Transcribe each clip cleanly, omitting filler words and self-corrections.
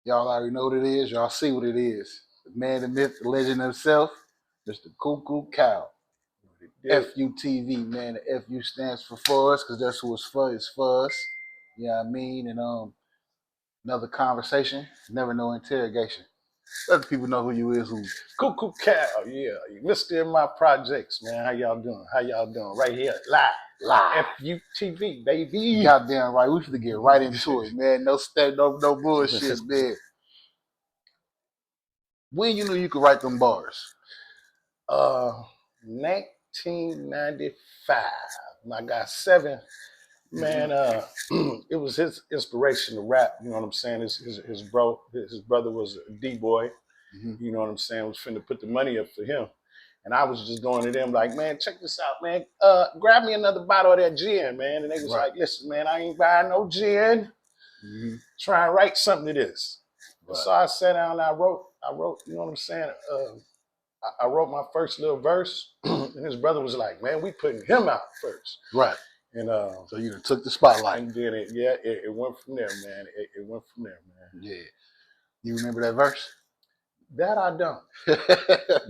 Y'all already know what it is. Y'all see what it is. The man, the myth, the legend himself, Mr. Coo Coo Cal. FUTV, man. The FU stands for us, because that's who it's for. It's for us. You know what I mean? And another conversation, never no interrogation. Let the people know who you is. Who Coo Coo Cal, yeah. You missed in my projects, man. How y'all doing? How y'all doing? Right here, live. FUTV, baby. Goddamn right. We should get right into it, man. No bullshit, man. When you knew you could write them bars? 1995. I got 7. Man, it was his inspiration to rap. You know what I'm saying? His brother was a D-boy. You know what I'm saying? Was finna put the money up for him. And I was just going to them like, man, check this out, man. Grab me another bottle of that gin, man. And they was like, listen, man, I ain't buying no gin. Try and write something to this. So I sat down and I wrote, you know what I'm saying? I wrote my first little verse, and his brother was like, man, we putting him out first. Right. And so you took the spotlight. And then it went from there, man. It went from there, man. Yeah. You remember that verse? That I don't.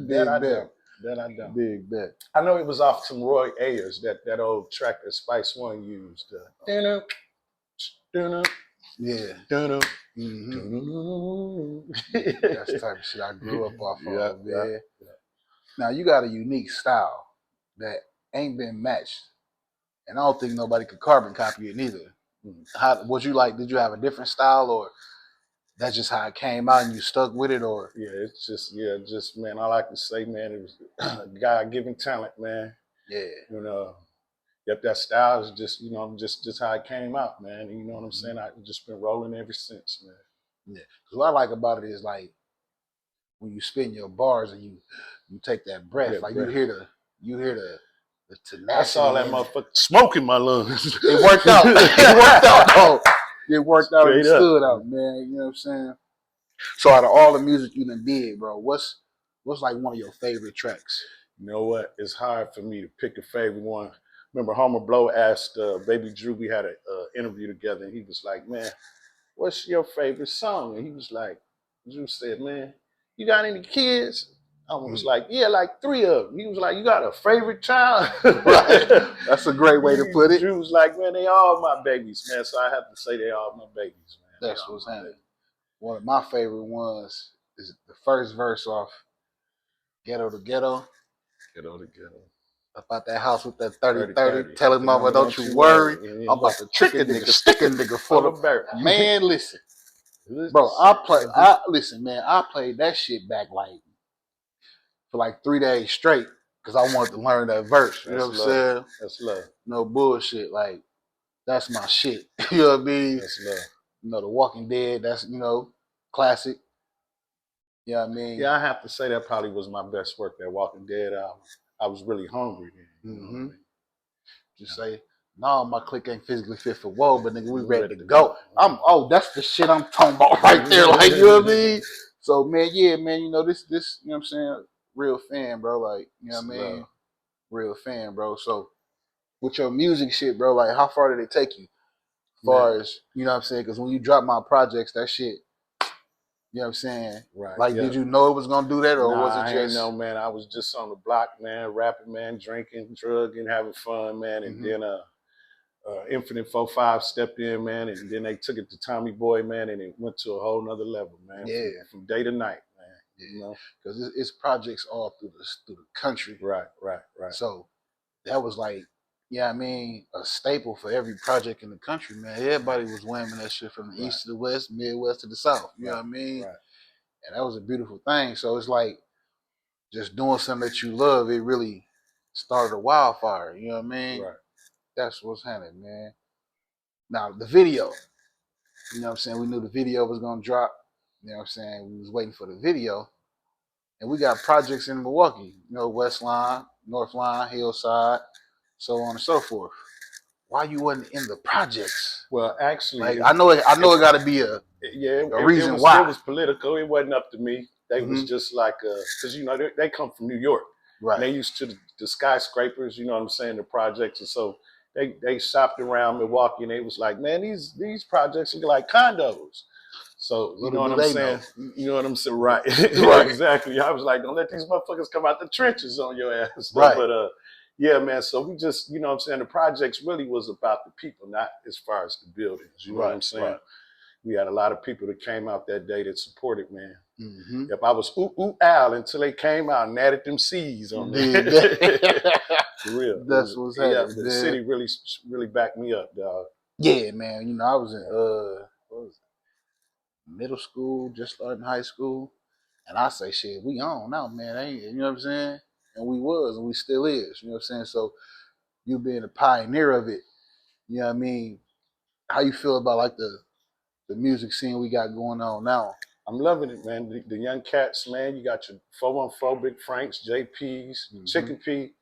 That I don't. Big bet. I know it was off some Roy Ayers, that old track that Spice One used. Yeah. That's the type of shit I grew up off of, man. Now you got a unique style that ain't been matched, and I don't think nobody could carbon copy it neither. How was you like? Did you have a different style, or that's just how it came out and you stuck with it? Or it's just man, I like to say, man, it was God-given talent, man. Yeah. You know, that style is just, you know, just how it came out, man. And you know what I'm saying? I've just been rolling ever since, man. Yeah. Because what I like about it is like when you spin your bars and you take that breath, like you hear the tenacity. That's all that motherfucker smoke in my lungs. It worked out. It worked out, though. It worked out and stood out, man. You know what I'm saying? So out of all the music you done did, bro, what's like one of your favorite tracks? You know what? It's hard for me to pick a favorite one. Remember, Homer Blow asked Baby Drew, we had an interview together, and he was like, man, what's your favorite song? And he was like, Drew said, man, you got any kids? I was like, yeah, like 3 of them. He was like, you got a favorite child? Right. That's a great way to put it. Drew was like, man, they all my babies, man. So I have to say they all my babies, man. That's what's happening. One of my favorite ones is the first verse off Ghetto to Ghetto. Ghetto to Ghetto. About that house with that 30-30. Telling mama, don't you worry. I'm about to trick a nigga, stick a nigga full of bird. Man, listen. Bro, listen, man, I played that shit back like for like 3 days straight because I wanted to learn that verse. You know what I'm saying? That's love. No bullshit. Like, that's my shit. You know what I mean? That's love. You know, The Walking Dead, that's, you know, classic. You know what I mean? Yeah, I have to say that probably was my best work, that Walking Dead album. I was really hungry then. You know what I mean? Just say, no, my clique ain't physically fit for whoa, but nigga, we ready to go. That's the shit I'm talking about right there. Like, you know what I mean? So, man, yeah, man, you know, this, you know what I'm saying? Real fan, bro. Like, you know what I mean? Real fan, bro. So, with your music shit, bro, like, how far did it take you? As far as, you know what I'm saying? Because when you drop my projects, that shit, you know what I'm saying? Right. Like, did you know it was going to do that, or was it just? I didn't know, man. I was just on the block, man, rapping, man, drinking, drugging, having fun, man. And then Infinite 4-5 stepped in, man, and then they took it to Tommy Boy, man, and it went to a whole nother level, man. Yeah. From day to night, man. Yeah. You know? Because it's projects all through the country. Right. So that was like, yeah, I mean, a staple for every project in the country, man. Everybody was whamming that shit from the east to the west, Midwest to the south. You know what I mean? Right. And that was a beautiful thing. So it's like just doing something that you love, it really started a wildfire. You know what I mean? Right. That's what's happening, man. Now, the video. You know what I'm saying? We knew the video was going to drop. You know what I'm saying? We was waiting for the video. And we got projects in Milwaukee. You know, West Line, North Line, Hillside, so on and so forth. Why you wasn't in the projects? Well, actually, like, I know it got to be a reason why. It was political. It wasn't up to me. They was just like, because you know they come from New York, right? And they used to the skyscrapers. You know what I'm saying? The projects, and so they shopped around Milwaukee, and they was like, man, these projects are like condos. So you know Little what do I'm they saying? know. You know what I'm saying? Right. Right. Exactly. I was like, don't let these motherfuckers come out the trenches on your ass. Right. But yeah, man. So we just, you know what I'm saying? The projects really was about the people, not as far as the buildings. You know what I'm saying? Right. We had a lot of people that came out that day that supported, man. Mm-hmm. Yep, I was Al until they came out and added them C's on there. For real. That's what's happening. Yeah, the city really backed me up, dog. Yeah, man. You know, I was in what was it? Middle school, just starting high school, and I say, shit, we on now, man. Ain't you know what I'm saying? And we was, and we still is. You know what I'm saying? So you being a pioneer of it, you know what I mean? How you feel about like the music scene we got going on now? I'm loving it, man. The young cats, man. You got your 414 Big Franks, JPs, Chicken P.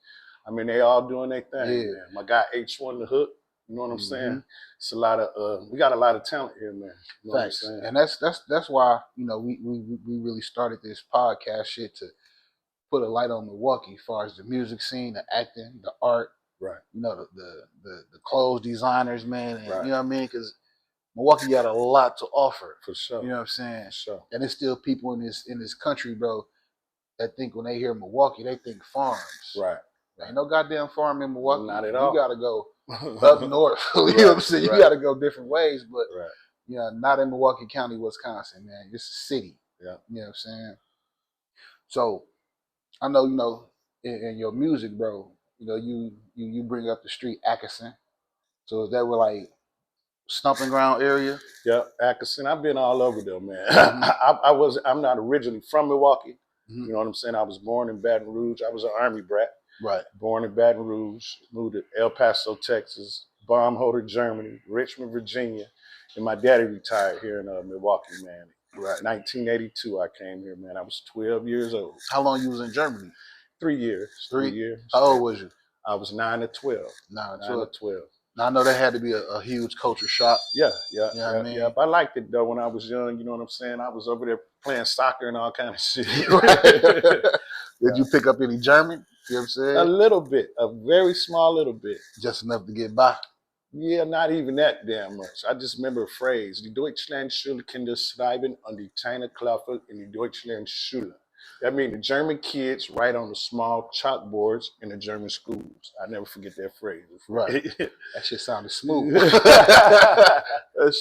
I mean, they all doing their thing, man. My guy H1 the Hook. You know what I'm saying? It's a lot of we got a lot of talent here, man. You know Facts. what I'm saying? And that's why, you know, we really started this podcast shit to put a light on Milwaukee as far as the music scene, the acting, the art, right? You know, the clothes designers, man, and right. you know what I mean? Because Milwaukee got a lot to offer. For sure. You know what I'm saying? For sure. And there's still people in this country, bro, that think when they hear Milwaukee, they think farms. Right. There ain't no goddamn farm in Milwaukee. Not at all. You gotta go up north. You know what I'm saying? You gotta go different ways, but you know, not in Milwaukee County, Wisconsin, man. It's a city. Yeah. You know what I'm saying? So I know, you know, in your music, bro, you know, you bring up the street Atkinson. So is that where like stomping ground area? Yeah, Atkinson. I've been all over there, man. I'm not originally from Milwaukee. You know what I'm saying? I was born in Baton Rouge. I was an Army brat. Right. Born in Baton Rouge, moved to El Paso, Texas, Baumholder, Germany, Richmond, Virginia, and my daddy retired here in Milwaukee, man. Right. 1982, I came here, man. I was 12 years old. How long you was in Germany? 3 years. 3 years. How old was you? I was 9 to 12. 9 to 12. Now I know that had to be a huge culture shock. Yeah. You know what I mean? Yeah. I liked it though when I was young. You know what I'm saying? I was over there playing soccer and all kind of shit. Did you pick up any German? You know what I'm saying? A little bit, a very small little bit. Just enough to get by. Yeah, not even that damn much. I just remember a phrase: "Die Deutschlandschule Kinder schreiben an die kleine Klaffel in die Deutschlandschule." That means the German kids write on the small chalkboards in the German schools. I never forget that phrase. Right. That shit sounded smooth. That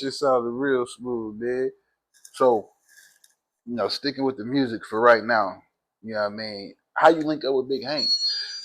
shit sounded real smooth, man. So, you know, sticking with the music for right now, you know what I mean? How you link up with Big Hank?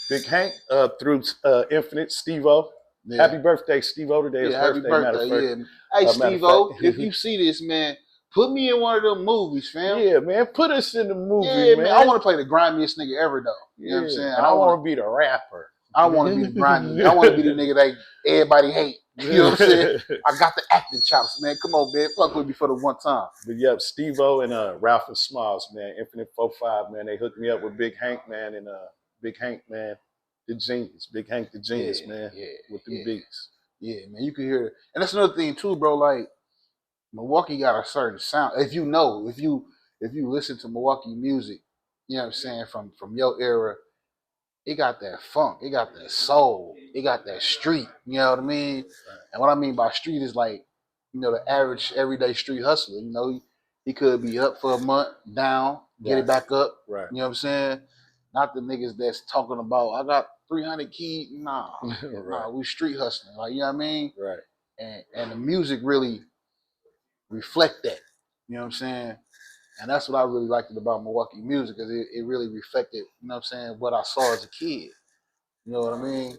Big Hank, through Infinite, Steve-O. Yeah. Happy birthday, Steve-O. Today is happy birthday. Yeah. Hey, Steve-O, if you see this, man, put me in one of them movies, fam. Yeah, man. Put us in the movie, yeah, man. I want to play the grimiest nigga ever, though. You know what I'm saying? And I want to be the rapper. I want to be the grimy. I want to be the nigga that everybody hate. You know what I'm saying? I got the acting chops, man. Come on, man. Fuck with me for the one time. But yeah, Steve-O and Ralph and Smalls, man. Infinite 4-5, man. They hooked me up with Big Hank, man. And Big Hank, man, the genius. Big Hank, the genius, man. Yeah, with them beats. Yeah, man. You can hear it. And that's another thing, too, bro. Like, Milwaukee got a certain sound. If you know, if you listen to Milwaukee music, you know what I'm saying, from your era, it got that funk, it got that soul, it got that street. You know what I mean? Right. And what I mean by street is like, you know, the average everyday street hustler. You know, he could be up for a month, down, get it back up. Right. You know what I'm saying? Not the niggas that's talking about I got 300 keys. Nah, nah, we street hustling. Like, you know what I mean? Right. And the music really reflect that. You know what I'm saying? And that's what I really liked about Milwaukee music, because it really reflected, you know what I'm saying, what I saw as a kid. You know what I mean?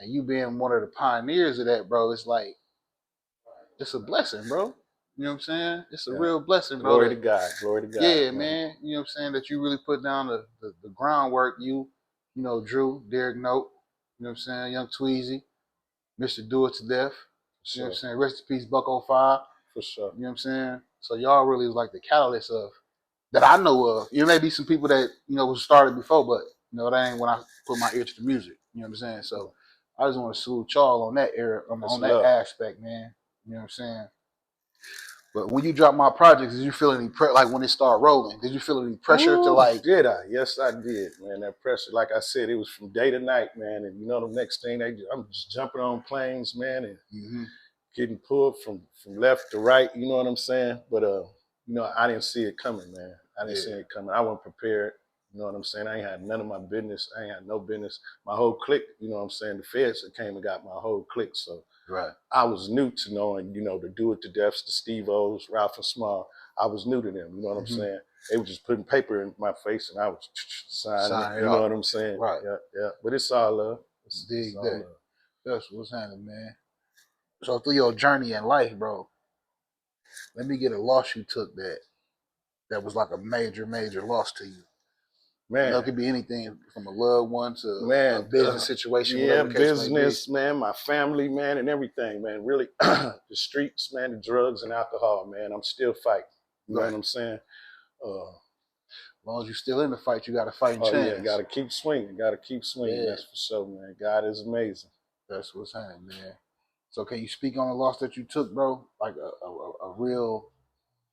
And you being one of the pioneers of that, bro, it's like, it's a blessing, bro. You know what I'm saying? It's a real blessing, bro. Glory to God. Glory to God. Yeah, man. You know what I'm saying? That you really put down the groundwork. You know, Drew, Derek Note, you know what I'm saying? Young Tweezy, Mr. Do It to Death. You know what I'm saying? Rest in peace, Buck 05. For sure. You know what I'm saying? So y'all really was like the catalyst of, that I know of. There may be some people that, you know, was started before, but, you know, that ain't when I put my ear to the music. You know what I'm saying? So I just want to salute y'all on that era, on that aspect, man. You know what I'm saying? But when you drop my projects, did you feel any like when it started rolling? Did you feel any pressure to like? Did I? Yes, I did, man. That pressure, like I said, it was from day to night, man. And you know, the next thing I'm just jumping on planes, man, and getting pulled from left to right. You know what I'm saying? But you know, I didn't see it coming, man. I didn't see Yeah. it coming. I wasn't prepared. You know what I'm saying? I ain't had none of my business. I ain't had no business. My whole clique, you know what I'm saying? The feds that came and got my whole clique. So Right. I was new to knowing, you know, the Do It to Deaths, the Steve O's, Ralph and Small. I was new to them. You know what I'm saying? They were just putting paper in my face and I was signing Sign it. it You know off. what I'm saying? Right. Yeah, yeah. But it's all love. It's Dig all that. love. That's what's happening, man. So through your journey in life, bro, let me get a loss you took that was like a major, major loss to you. You know, Man, it could be anything from a loved one to a man, business situation, yeah, whatever the case may be. business, man, my family, man, and everything, man. Really, the streets, man, the drugs and alcohol, man. I'm still fighting. You know Right. what I'm saying? As long as you're still in the fight, you got a fighting Oh chance. yeah, got to keep swinging. Got to keep swinging. Yeah. That's for sure, man. God is amazing. That's what's happening, man. So can you speak on the loss that you took, bro? Like a real,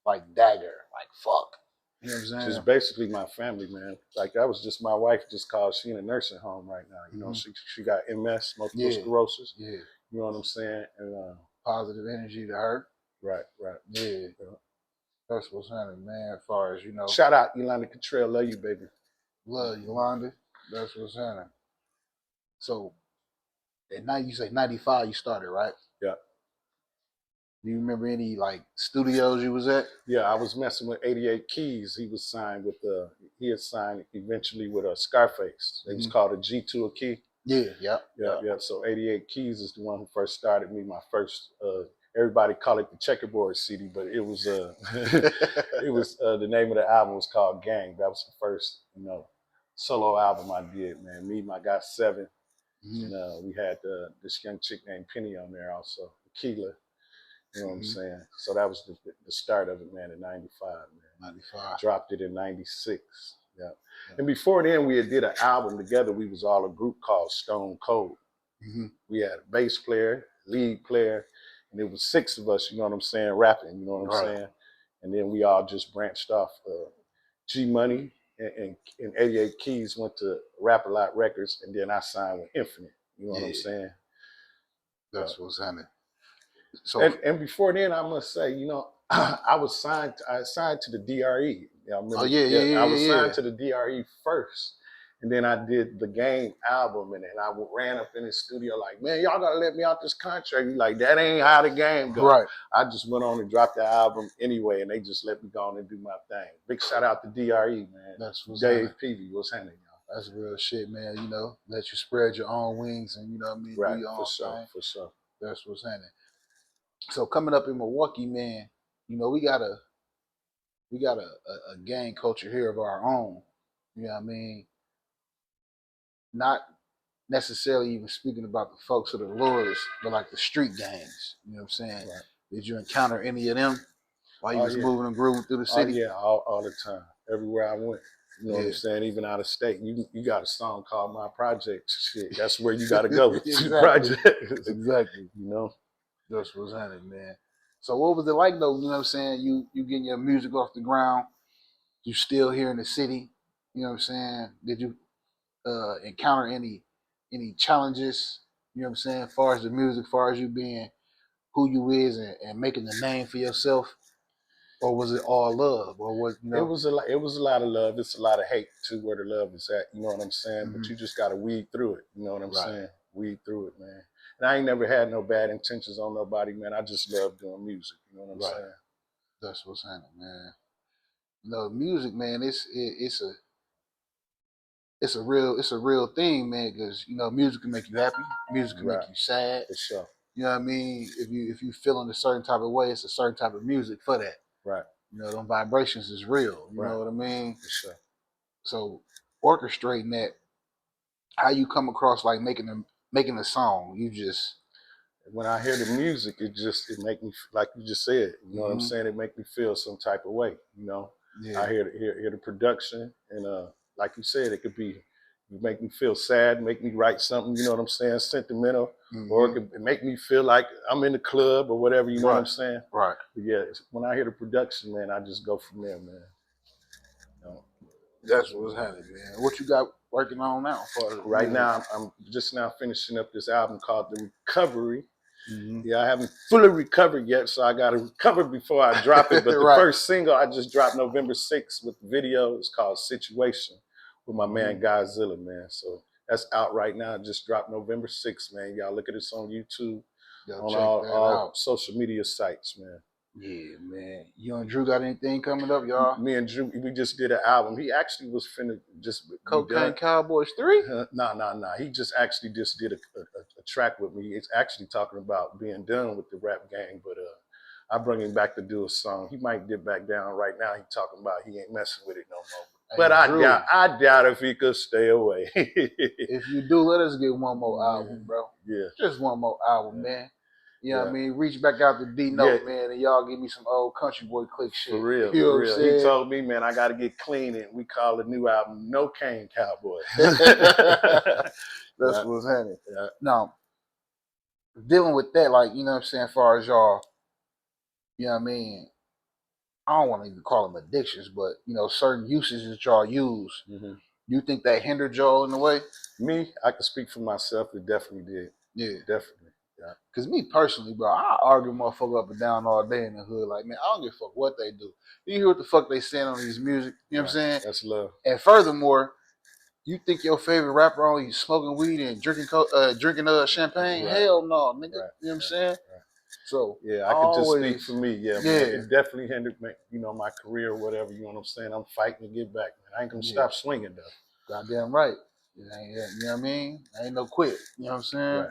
like, dagger, like, fuck. You know what I'm saying? Just basically my family, man. Like that was just my wife, just cause she in a nursing home right now. You know, she got MS, multiple sclerosis. Yeah. You know what I'm saying? And Positive energy to her. right. Yeah. That's what's happening, man. As far as, you know. Shout out Yolanda Cottrell, love you, baby. Love Yolanda. That's what's happening. So at night, you say 95 you started, right? Yeah. Do you remember any like studios you was at? Yeah, I was messing with 88 Keys. He was signed with he had signed eventually with a Scarface. It was called a G2 a Key. Yeah. So 88 Keys is the one who first started me. My first, everybody call it the checkerboard CD, but it was it was the name of the album was called Gang. That was the first, you know, solo album I did, man. Me, my got 7. And we had this young chick named Penny on there also, Keela. You know what I'm saying? So that was the start of it, man, in 95, man. 95. Dropped it in 96. Yeah. And before then, we had did an album together. We was all a group called Stone Cold. We had a bass player, lead player, and it was 6 of us, you know what I'm saying, rapping, you know what I'm saying? And then we all just branched off. G Money and 88 Keys went to Rap A Lot Records, and then I signed with Infinite, you know what I'm saying? That's what's happening. So and before then, I must say, you know, I signed to the DRE. I was signed to the DRE first. And then I did the Game album, and then I ran up in the studio like, man, y'all gotta let me out this contract. Like, that ain't how the game goes. Right. I just went on and dropped the album anyway, and they just let me go on and do my thing. Big shout out to DRE, man. That's what's Dave Peavy, what's happening, y'all? That's real shit, man. You know, let you spread your own wings and, you know what I mean, Right, do your own thing. For sure. That's what's happening. So coming up in Milwaukee, man, you know, we got a gang culture here of our own. You know what I mean? Not necessarily even speaking about the folks of the lures, but like the street gangs. You know what I'm saying? Right. Did you encounter any of them while you was moving and grooving through the city? Oh yeah, all the time. Everywhere I went. You know what I'm saying? Even out of state. You got a song called My Project. Shit, that's where you gotta go. Project. Exactly. You know? That's what's happening, man. So what was it like though? You know what I'm saying? You getting your music off the ground. You still here in the city. You know what I'm saying? Did you encounter any challenges? You know what I'm saying? As far as the music, as far as you being who you is and making the name for yourself, or was it all love, or was you know? It was a lot of love. It's a lot of hate too, where the love is at. You know what I'm saying? But you just gotta weed through it. You know what I'm saying? Weed through it, man. And I ain't never had no bad intentions on nobody, man. I just love doing music. You know what I'm saying? That's what's happening, man. You know, music, man. It's a real thing, man. Because you know, music can make you happy. Music can make you sad. For sure. You know what I mean? If you feeling a certain type of way, it's a certain type of music for that. Right. You know, them vibrations is real. You know what I mean? For sure. So orchestrating that, how you come across like making a song, you just when I hear the music, it make me, like you just said, you know what I'm saying? It make me feel some type of way, you know? I hear the production, and like you said, it could be, make me feel sad, make me write something, you know what I'm saying, sentimental, or it could make me feel like I'm in the club or whatever, you know what I'm saying? Right. But yeah, when I hear the production, man, I just go from there, man. You know? That's what's happening, man. What you got working on now? Right now, I'm just now finishing up this album called The Recovery. Yeah, I haven't fully recovered yet, so I got to recover before I drop it. But the first single I just dropped November 6th with the video is called Situation with my man Godzilla, man. So that's out right now. It just dropped November 6th, man. Y'all look at this on YouTube, on all social media sites, man. Yeah, man. You and Drew got anything coming up, y'all? Me and Drew, we just did an album. He actually was finna just Cocaine Cowboys 3? Nah. He just actually just did a track with me. It's actually talking about being done with the rap gang, but I bring him back to do a song. He might dip back down right now. He talking about he ain't messing with it no more. But I doubt if he could stay away. If you do, let us get one more album, bro. Yeah. Just one more album, man. You know what I mean? Reach back out to D-Note, man, and y'all give me some old Country Boy Click shit. For real, you know for real. He told me, man, I got to get clean, and we call the new album No Cane Cowboy. That's what's happening. Yeah. Now, dealing with that, like, you know what I'm saying, as far as y'all, you know what I mean? I don't want to even call them addictions, but, you know, certain uses that y'all use. You think that hindered y'all in a way? Me, I can speak for myself. It definitely did. Yeah. Definitely. Yeah. Because me personally, bro, I argue motherfucker up and down all day in the hood. Like, man, I don't give a fuck what they do. You hear what the fuck they saying on these music. You know what I'm saying? That's love. And furthermore, you think your favorite rapper only smoking weed and drinking champagne? Right. Hell no, nigga. Right. You know what I'm saying? Right. So yeah, I could just speak for me. Yeah, man. It definitely hindered me, you know, my career or whatever. You know what I'm saying? I'm fighting to get back, man. I ain't gonna stop swinging though. Goddamn right. You know what I mean? I ain't no quit. You know what I'm saying? Right.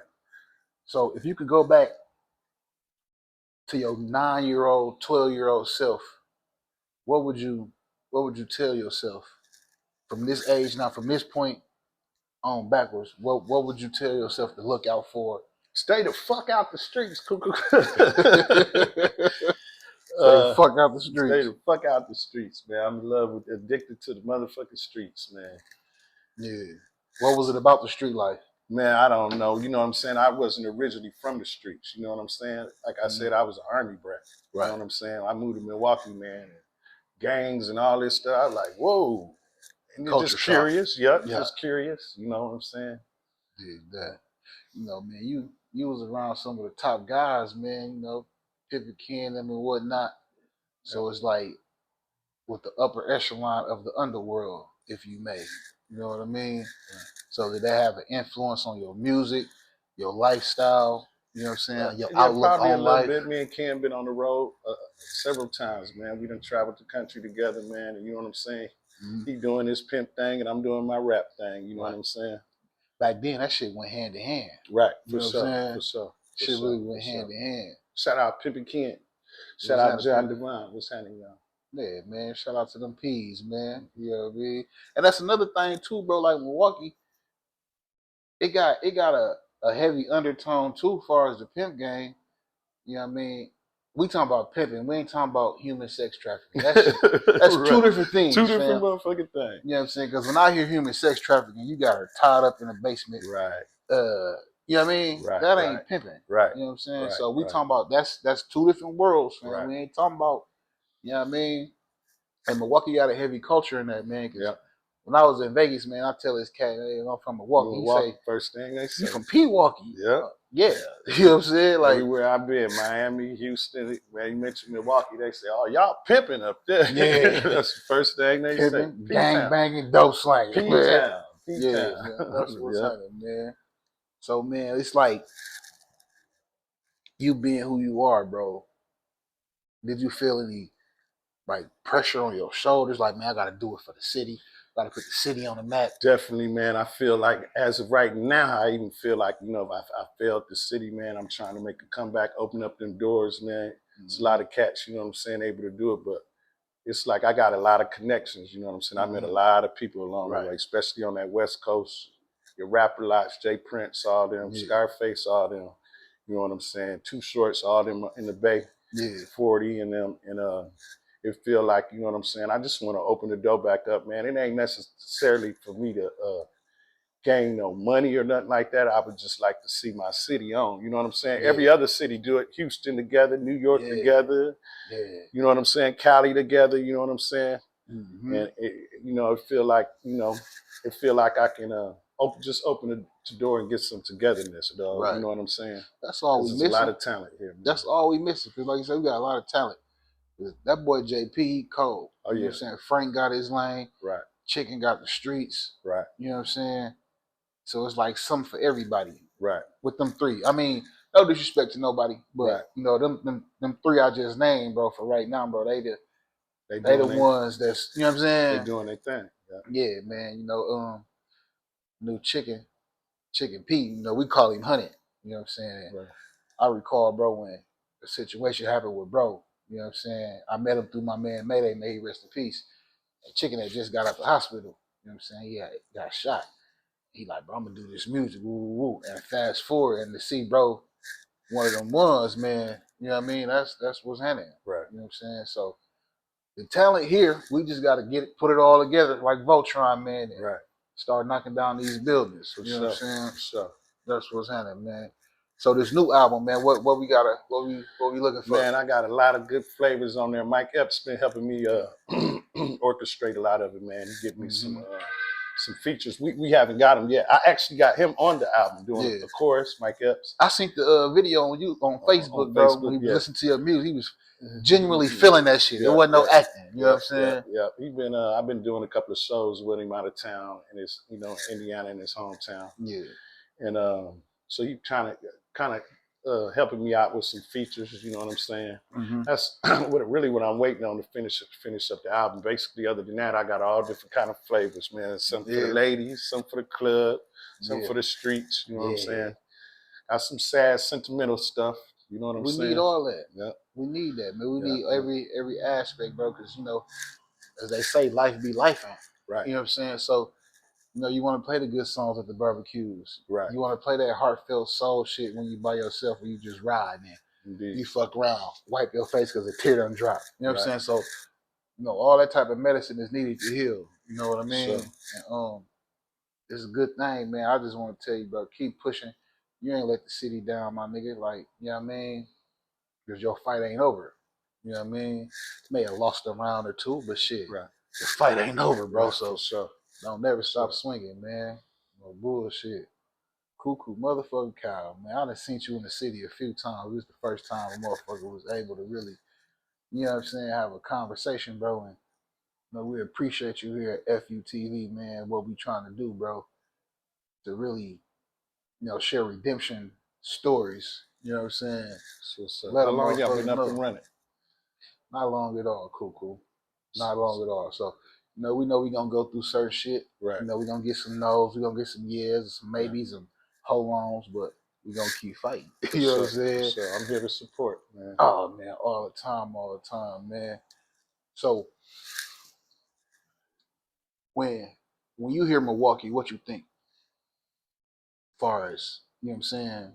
So if you could go back to your 9-year-old, 12-year-old self, what would you tell yourself from this age now, from this point on backwards? What would you tell yourself to look out for? Stay the fuck out the streets, Coo Coo. Stay the fuck out the streets. Stay the fuck out the streets, man. I'm in love with, addicted to the motherfucking streets, man. Yeah. What was it about the street life? Man, I don't know. You know what I'm saying? I wasn't originally from the streets. You know what I'm saying? Like I said, I was an Army brat. Right. You know what I'm saying? I moved to Milwaukee, man. And gangs and all this stuff. I was like, whoa. And you're just curious. Yep, just curious. You know what I'm saying? Yeah, that. You know, man, you was around some of the top guys, man, you know, Pippin Ken and whatnot. So it's like with the upper echelon of the underworld, if you may. You know what I mean? Yeah. So did that have an influence on your music, your lifestyle? You know what I'm saying? Your outlook probably on a little life? bit. Me and Ken been on the road several times, man. We done traveled the country together, man. And you know what I'm saying? He doing his pimp thing and I'm doing my rap thing. You know what I'm saying? Back then, that shit went hand in hand. Right, for sure. Shit really went hand in hand. Shout out Pippin Ken. Shout out John Devine. What's happening, y'all? Yeah, man. Shout out to them P's, man. You know what I mean? And that's another thing too, bro. Like Milwaukee, it got a heavy undertone too, as far as the pimp game. You know what I mean? We talking about pimping. We ain't talking about human sex trafficking. That's two different things. Two different motherfucking things. You know what I'm saying? Because when I hear human sex trafficking, you got her tied up in a basement. Right. You know what I mean? Right. That ain't pimping. Right. You know what I'm saying? So we talking about that's two different worlds, man. Right. We ain't talking about, you know what I mean? And Milwaukee got a heavy culture in that, man. When I was in Vegas, man, I tell this cat, hey, I'm from Milwaukee. He say, first thing they say. You from Pewaukee? Yeah. Yeah. You know what I'm saying? Like everywhere I've been, Miami, Houston, when you mention Milwaukee, they say, oh, y'all pimping up there. Yeah. That's the first thing they say. Gang banging, dope slanging. P-town. Yeah, that's what's happening, man. So, man, it's like you being who you are, bro. Did you feel any like pressure on your shoulders? Like, man, I gotta do it for the city. Gotta put the city on the map. Definitely, man. I feel like as of right now, I even feel like, you know, if I failed the city, man, I'm trying to make a comeback, open up them doors, man. It's a lot of cats, you know what I'm saying, able to do it, but it's like I got a lot of connections, you know what I'm saying? I met a lot of people along the way, especially on that West Coast. Your rapper lots, Jay Prince, all them, Scarface, all them. You know what I'm saying? Too Shorts, all them in the Bay. 40 and them, and it feel like, you know what I'm saying, I just want to open the door back up, man. It ain't necessarily for me to gain no money or nothing like that. I would just like to see my city on, you know what I'm saying? Every other city do it. Houston together, New York together, you know what I'm saying? Cali together, you know what I'm saying? And it, you know, it feel like, you know, I can just open the door and get some togetherness, dog. Right. You know what I'm saying? That's all we There's missing. a lot of talent here, man. That's all we missing. Because like you said, we got a lot of talent. That boy JP, he cold. Oh, you know yeah. what I'm saying? Frank got his lane. Right. Chicken got the streets. Right. You know what I'm saying? So it's like something for everybody. Right. With them three. I mean, no disrespect to nobody, but Right. you know, them three I just named, bro, for right now, bro, they the ones that's, you know what I'm saying? They doing their thing. Yeah, man. You know, new Chicken Pete, you know, we call him Honey. You know what I'm saying? Right. I recall, bro, when the situation happened with bro, you know what I'm saying? I met him through my man Mayday, may he rest in peace. And Chicken had just got out the hospital. You know what I'm saying? He got shot. He like, bro, I'm gonna do this music, woo, woo, woo. And fast forward and to see bro, one of them ones, man, you know what I mean? That's what's happening. Right. You know what I'm saying? So the talent here, we just gotta put it all together like Voltron, man, and right. start knocking down these buildings. For you know sure. what I'm saying? For sure. That's what's happening, man. So this new album, man, what we looking for? Man, I got a lot of good flavors on there. Mike Epps been helping me orchestrate a lot of it, man. He give me some features. We haven't got him yet. I actually got him on the album doing the chorus, Mike Epps. I seen the video on you on Facebook, bro. When he was listening to your music, he was genuinely feeling that shit. It wasn't no acting. You know what I'm saying? Yeah. He been I've been doing a couple of shows with him out of town in his, Indiana, in his hometown. Yeah. And so he kind of helping me out with some features, you know what I'm saying? Mm-hmm. That's what I'm waiting on to finish up the album. Basically, other than that, I got all different kind of flavors, man. Some for the ladies, some for the club, some for the streets, you know what I'm saying? Got some sad, sentimental stuff, you know what I'm saying? We need all that. Yeah. We need that, man. We need every aspect, bro, because, you know, as they say, life be life. Right. You know what I'm saying? So, you know, you want to play the good songs at the barbecues. Right. You want to play that heartfelt soul shit when you by yourself, when you just ride, man. Indeed. You fuck around, wipe your face because a tear done drop. You know what I'm saying? So, you know, all that type of medicine is needed to heal. You know what I mean? Sure. And it's a good thing, man. I just want to tell you, bro, keep pushing. You ain't let the city down, my nigga. Like, you know what I mean? Because your fight ain't over. You know what I mean? May have lost a round or two, but shit, the fight ain't over, bro. Right, so sure. Don't never stop swinging, man. No bullshit. Coo Coo motherfucking Cal, man. I done seen you in the city a few times. This was the first time a motherfucker was able to really, you know what I'm saying, have a conversation, bro. And you know, we appreciate you here at FUTV, man. What we trying to do, bro, to really, you know, share redemption stories. You know what I'm saying? So how long y'all been up and running? Not long at all, Coo Coo. Not long at all. So, you know we gonna go through certain shit. Right. You know, we gonna get some no's, we gonna get some yeahs, some maybes, and hold-ons, but we gonna keep fighting. You know what I'm saying? So I'm here to support, man. Oh man, all the time, man. So when you hear Milwaukee, what you think? As far as, you know what I'm saying,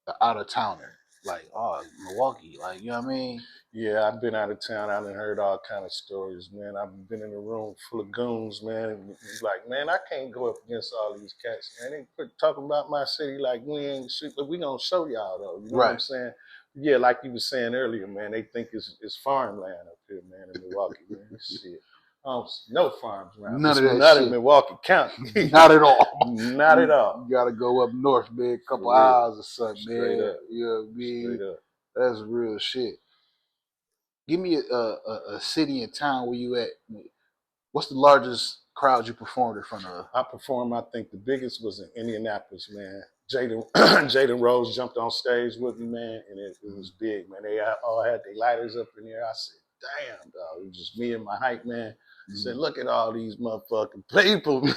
the out of towner. Like, oh, Milwaukee, like, you know what I mean? Yeah, I've been out of town. I done heard all kind of stories, man. I've been in a room full of goons, man. And it's like, man, I can't go up against all these cats, man. They quit talking about my city like we ain't shit, but we gonna show y'all though. You know what I'm saying? Yeah, like you were saying earlier, man. They think it's farmland up here, man, in Milwaukee, man. Shit. No farms around. None of that not shit. In Milwaukee County. Not at all. Not at all. You gotta go up north, man. A couple hours or something, Straight man. up. You know what I mean? Straight up. That's real shit. Give me a city and town where you at. What's the largest crowd you performed in front of? I think the biggest was in Indianapolis, man. Jaden Rose jumped on stage with me, man, and it was big, man. They all had their lighters up in there. I said, damn, dog. It was just me and my hype man. I said, look at all these motherfucking people.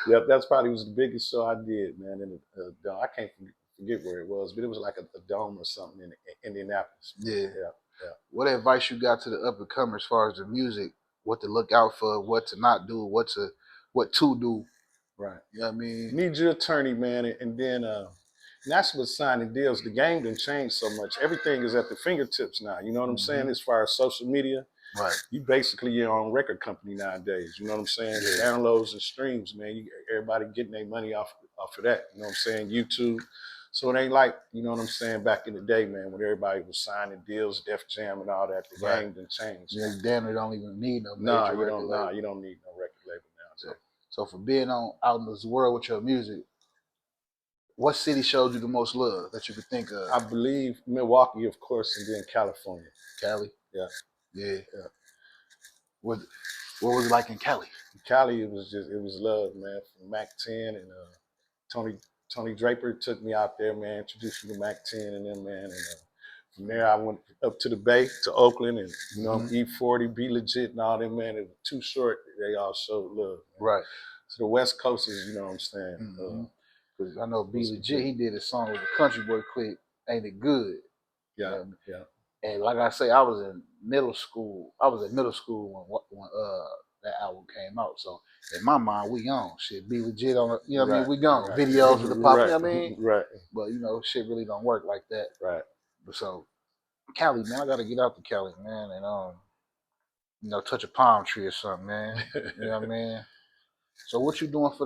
Yep, that's probably was the biggest show I did, man. And I can't forget where it was, but it was like a dome or something in Indianapolis. Yeah. What advice you got to the up and comers as far as the music? What to look out for? What to not do? What to do? Right. You know what I mean? Need your attorney, man, and then that's what signing deals. The game didn't change so much. Everything is at the fingertips now. You know what I'm saying? As far as social media. Right. You basically your own record company nowadays. You know what I'm saying? Yeah. Downloads and streams, man. Everybody getting their money off of that. You know what I'm saying? YouTube. So it ain't like, you know what I'm saying, back in the day, man, when everybody was signing deals, Def Jam and all that. The game didn't change. Yeah, damn, they don't even need no major you don't need no record label now. So for being out in this world with your music, what city showed you the most love that you could think of? I believe Milwaukee, of course, and then California. Cali? Yeah. Yeah. What was it like in Cali? Cali, it was love, man. From Mac 10 and Tony Draper took me out there, man, introduced me to Mac 10 and them, man. And from there, I went up to the Bay, to Oakland, and, E40, Be Legit, and all them, man. It was Too Short. They all showed love. Man. Right. So the West Coast is, you know what I'm saying? Because I know Be Legit, he did a song with the Country Boy Clique, Ain't It Good? Yeah, you know? Yeah. And like I say, I was in middle school. When that album came out. So in my mind, we on shit. Be Legit on, you know what I mean? We gone. Right. Videos with the pop, you know what I mean? Right. But shit really don't work like that. Right. So Cali, man, I gotta get out to Cali, man, and touch a palm tree or something, man. You know what I mean? So what you doing for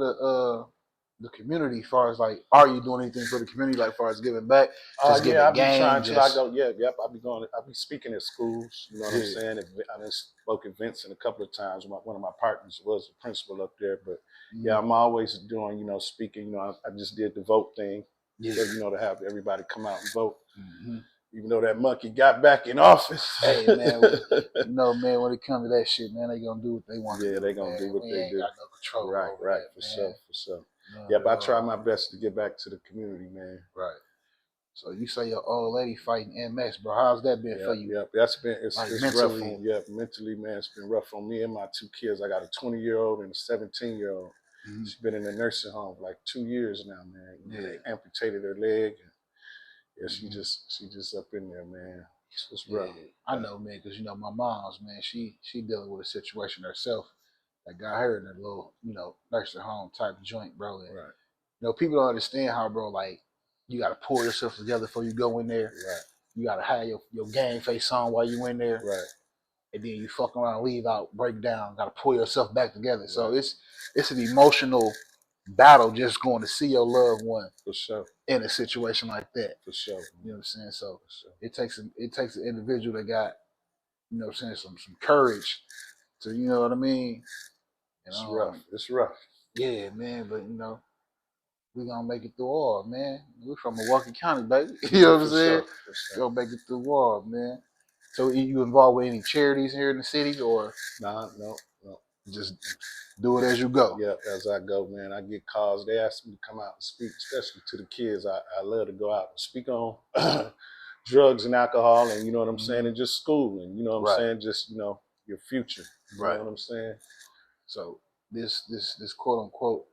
the community? As far as like, are you doing anything for the community, like, as far as giving back? Just giving I be trying till I go. Yep. I be speaking at schools. You know what I'm saying? I done spoke at Vincent a couple of times. One of my partners was a principal up there, but I'm always doing, speaking. I just did the vote thing. Yeah. So, to have everybody come out and vote. Even though that monkey got back in office. Hey, man, man, when it comes to that shit, man, they gonna do what they want to do. Yeah, they gonna do what they do. Got no control over right, that, for sure. No, but I try my best to get back to the community, man. Right. So you say your old lady fighting MS, bro. How's that been for you? Yeah, it's mentally rough on, mentally, man, it's been rough on me and my two kids. I got a 20-year-old and a 17-year-old. She's been in the nursing home for like 2 years now, man. They amputated her leg. She just up in there, man. It's rough. I know, man, because my mom's, man, she dealing with a situation herself that got her in a little, nursing home type joint, bro. And, right. People don't understand how, bro, like, you got to pull yourself together before you go in there. Right. You got to have your game face on while you in there. Right. And then you fuck around, leave out, break down, got to pull yourself back together. Right. So it's an emotional battle just going to see your loved one. For sure. In a situation like that. For sure. You know what I'm saying? So it takes an individual that got, some courage to, you know what I mean? It's rough. It's rough. Yeah, man, but we gonna make it through all, man. We from Milwaukee County, baby. You know what I'm saying? Sure. Gonna make it through all, man. So you involved with any charities here in the city, or? Nah, no. Just do it as you go. Yeah, as I go, man. I get calls. They ask me to come out and speak, especially to the kids. I love to go out and speak on drugs and alcohol, and you know what I'm saying, and just school, and you know what I'm saying, just your future. You know what I'm saying? So this quote unquote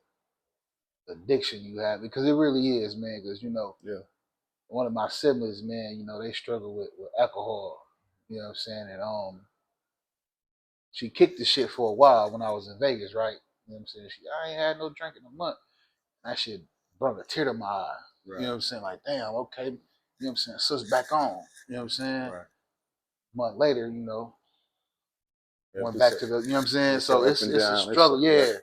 addiction you have, because it really is, man. Because one of my siblings, man, they struggle with alcohol. You know what I'm saying? And she kicked the shit for a while when I was in Vegas, right? You know what I'm saying? I ain't had no drink in a month. That shit brought a tear to my eye. Right. You know what I'm saying? Like, damn, okay. You know what I'm saying? Sis back on. You know what I'm saying? Right. A month later, went back to the, you know what I'm saying? So it's a struggle, yeah.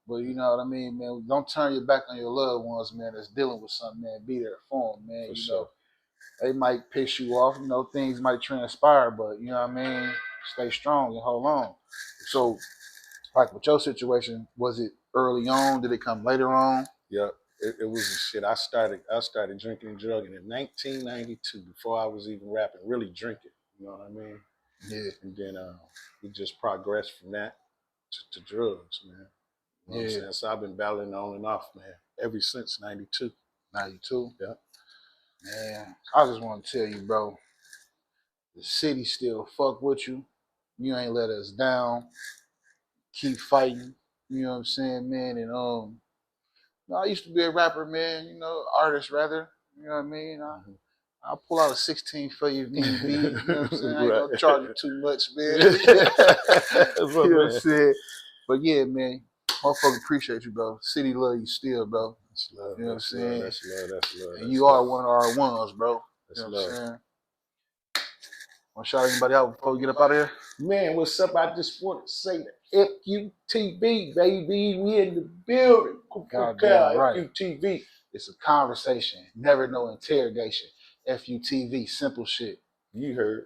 But you know what I mean, man? Don't turn your back on your loved ones, man, that's dealing with something, man. Be there for them, man. They might piss you off, things might transpire, but you know what I mean? Stay strong and hold on. So, like with your situation, was it early on? Did it come later on? Yeah, it was shit. I started drinking and drugging in 1992 before I was even rapping, really drinking. You know what I mean? Yeah. And then we just progressed from that to drugs, man. You know what I'm saying? So I've been battling on and off, man, ever since 92. 92? Yeah. Man, I just want to tell you, bro, the city still fuck with you. You ain't let us down. Keep fighting. You know what I'm saying, man? And I used to be a rapper, man, artist rather. You know what I mean? I'll pull out a 16 for you if need be. You know what I'm saying? I ain't gonna charge you too much, man. You know what I'm saying? But yeah, man, motherfucker appreciate you, bro. City love you still, bro. That's love. You know what I'm saying? That's love. And you are one of our ones, bro. That's you know love. What I'm saying? Want to shout anybody out before we get up out of here? Man, what's up? I just want to say that FUTV, baby. We in the building. Coo Coo Cal, right. FUTV. It's a conversation, never no interrogation. FUTV, simple shit. You heard.